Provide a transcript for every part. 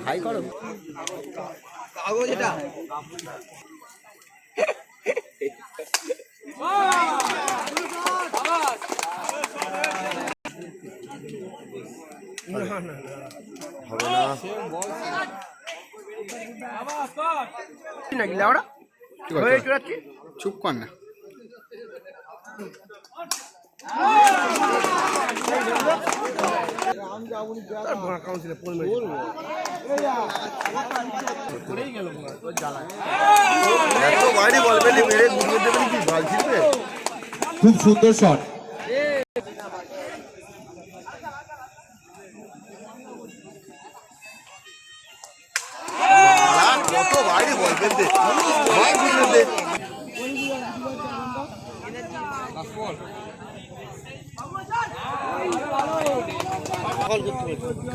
High করো কাগজ এটা চুপ কর না খুব সুন্দর শট কত বাইরে বল ফেলতে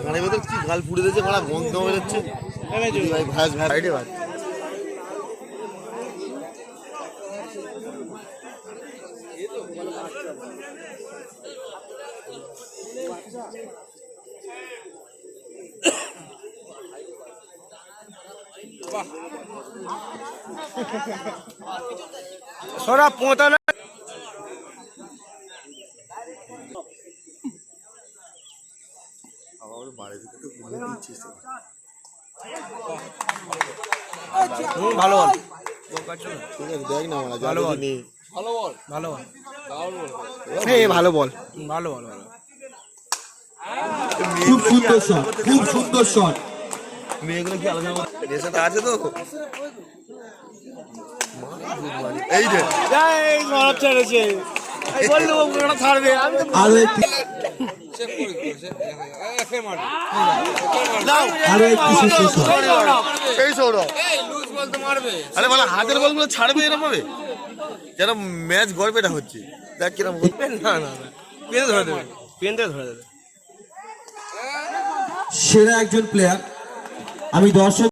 গানের ভেতর কি গাল পুড়ে দিয়েছে মারা গন্ধ বেরোচ্ছে ভাই ভাস ভাস সাইডে ভাস সোরা পোঁতা না ভালো বল দেখ না ভালো বল ভালো বল ভালো বল ভালো বল ভালো বল খুব সুন্দর শট খুব সুন্দর শট মেয়েগুলো কি আলোচনা নেশাটা আছে তো এই যে এই মারা ছেড়েছে এই বললো ওটা ছাড়বে আমি তো আরো একটি আরো একটি শেষ শট সেই সৌরভ আরে বলা হাতের বলগুলো ছাড়বে এরকম হবে যেন ম্যাচ গড়বেটা হচ্ছে দেখ কিরম না না পেন ধরে দেবে পেন দিয়ে ধরে দেবে সেরা একজন প্লেয়ার আমি দর্শক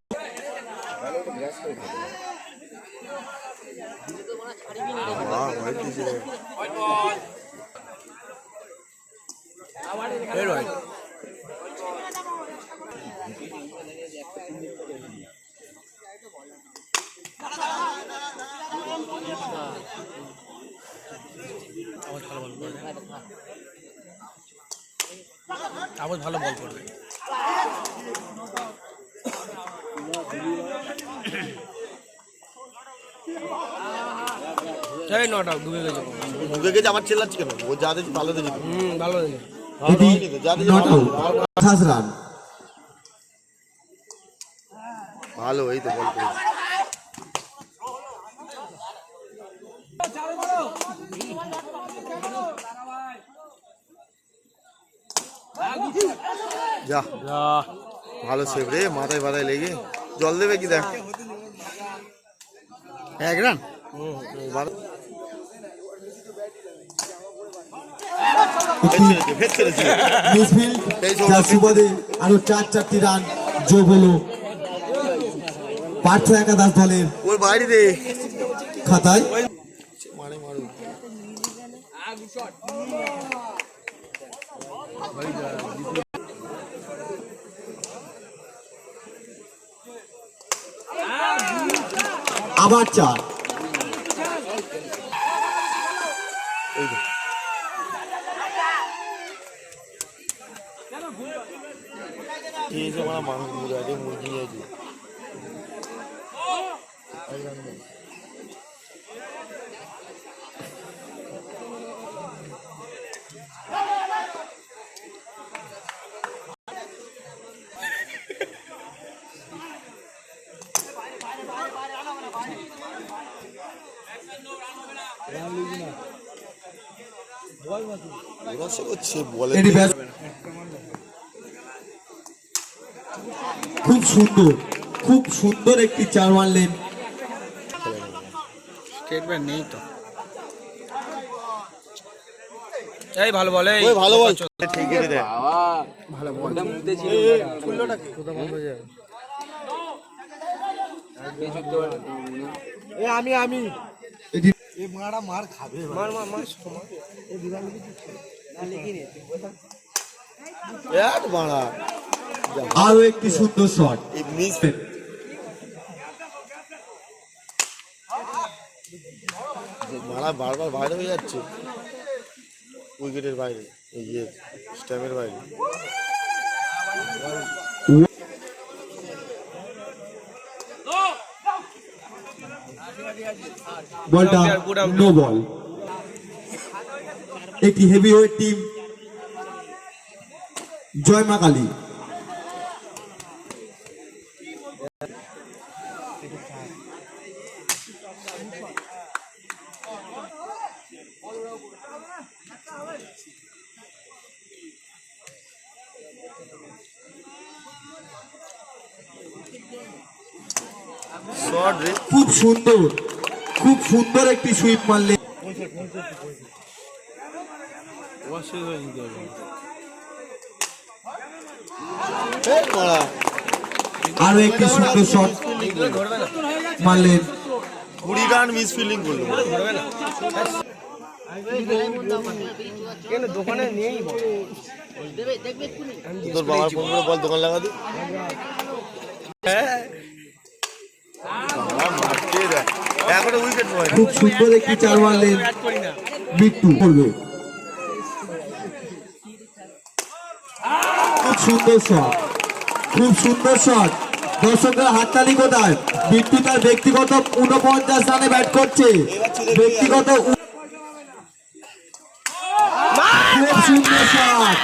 আবার ভালো বল করবে এই নটা ডুবে গেছে ঢুকে গেছে আমার চেল্লাচ্ছি কেন ও যা দিয়েছে ভালো দিয়েছে ভালো দিন রান ভালো এই তো বল করে যা ভালো সেভ রে মাথায় মাথায় লেগে জল দেবে কি দেখ এক রান আরো 4-4টি রান যোগ হলো পার্থ একাদশ দলের ওর বাইরে দে খাতায় মারে মারু আবার 4 মানুষ মুরগি আছে খুব সুন্দর একটি চার মারলেন স্টেটমেন্ট নেই তো এই ভালো বল এই ভালো বল ঠিক আছে দে ভালো বল ফুলটা কি কোথা বন্ধ হয়ে যাবে এই আমি এক মারা আরো একটি সুন্দর শট। এই মিস মারা বারবার বাইরে হয়ে যাচ্ছে উইকেটের বাইরে এই যে স্ট্যাম্পের বাইরে। বলটা নো বল। একটি হেভিওয়েট টিম জয় মা কালী। শট রে খুব সুন্দর, খুব সুন্দর একটি সুইপ মারলে। এই মারা আরো একটি সুন্দর শট মারলেন। 20 রান মিস ফিল্ডিং করলো। দোকানে নেই তোর বাবার ফোন করে বল দোকান লাগা দি। এখনো উইকেট নয়। খুব সুন্দর একটি চার মারলেন বিট্টু করবে। খুব সুন্দর শট, খুব সুন্দর শট। দর্শকরা হাততালি কোথায়? বিট্টু তার ব্যক্তিগত 49 রানে ব্যাট করছে। ব্যক্তিগত খুব সুন্দর শট,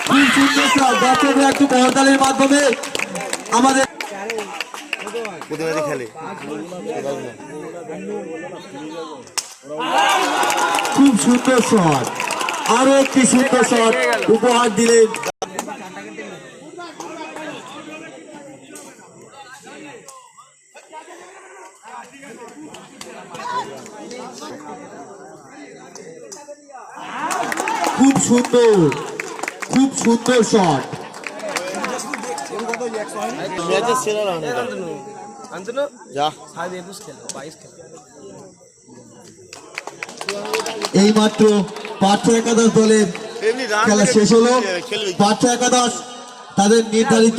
খুব সুন্দর শট। দর্শকরা একটু করতালির মাধ্যমে আমাদের প্রতিবাদী খেলে খুব সুন্দর শট, আরো একটি সুন্দর শট উপহার দিলেন। খুব সুন্দর, খুব সুন্দর শট। ম্যাচের সেরা রান যা এই মাত্র পার্থ একাদশ দলের এমনি রান খেলা শেষ হলো। খেলবে পার্থ একাদশ তাদের নির্ধারিত